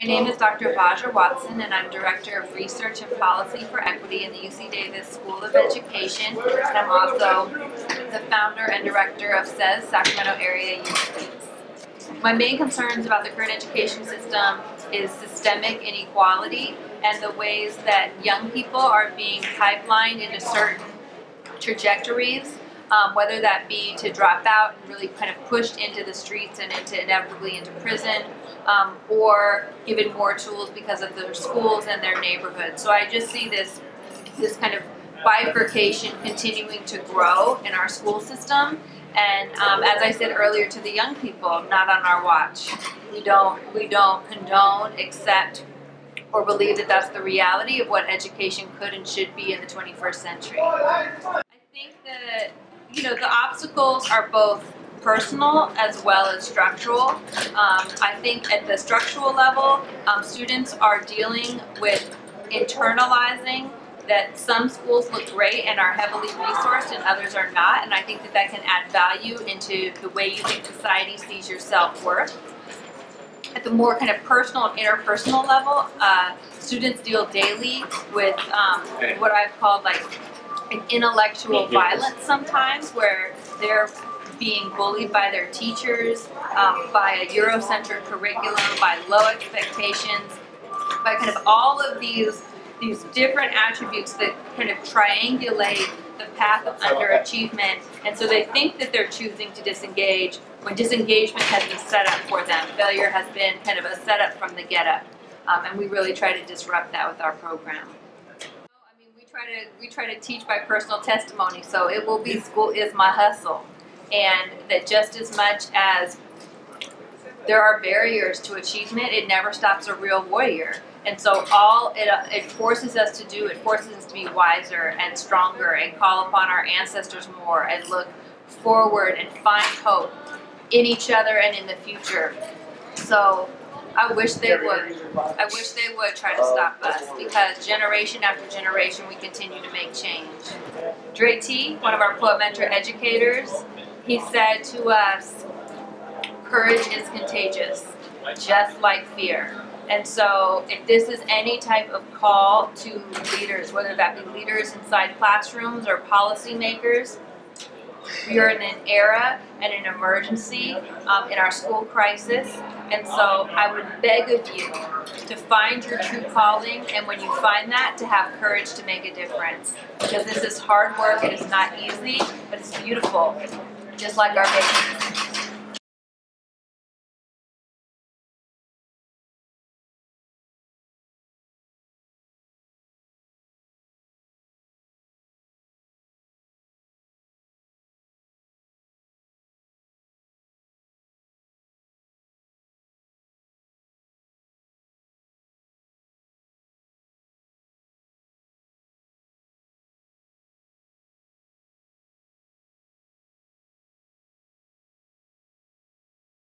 My name is Dr. Vajra, and I'm Director of Research and Policy for Equity in the UC Davis School of Education. And I'm also the founder and director of SES, Sacramento Area Youth Leagues. My main concerns about the current education system is systemic inequality and the ways that young people are being pipelined into certain trajectories, whether that be to drop out and really kind of pushed into the streets and inevitably into prison, or given more tools because of their schools and their neighborhoods. So I just see this kind of bifurcation continuing to grow in our school system. And as I said earlier to the young people, not on our watch. We don't condone, accept, or believe that that's the reality of what education could and should be in the 21st century. I think that the obstacles are both personal as well as structural. I think at the structural level, students are dealing with internalizing that some schools look great and are heavily resourced and others are not, and I think that that can add value into the way you think society sees your self-worth. At the more kind of personal and interpersonal level, students deal daily with what I've called like an intellectual violence sometimes, where they're being bullied by their teachers, by a Eurocentric curriculum, by low expectations, by kind of all of these different attributes that kind of triangulate the path of underachievement, and so they think that they're choosing to disengage when disengagement has been set up for them. Failure has been kind of a setup from the get-up, and we really try to disrupt that with our program. I mean, we try to teach by personal testimony, so it will be school is my hustle, and that just as much as there are barriers to achievement, it never stops a real warrior. And so it forces us to do, it forces us to be wiser and stronger and call upon our ancestors more and look forward and find hope in each other and in the future. So I wish they would try to stop us, because generation after generation we continue to make change. Dre T, one of our Poet Mentor educators, he said to us, courage is contagious, just like fear. And so if this is any type of call to leaders, whether that be leaders inside classrooms or policymakers, we are in an era and an emergency in our school crisis. And so I would beg of you to find your true calling, and when you find that, to have courage to make a difference. Because this is hard work, it is not easy, but it's beautiful, just like our babies.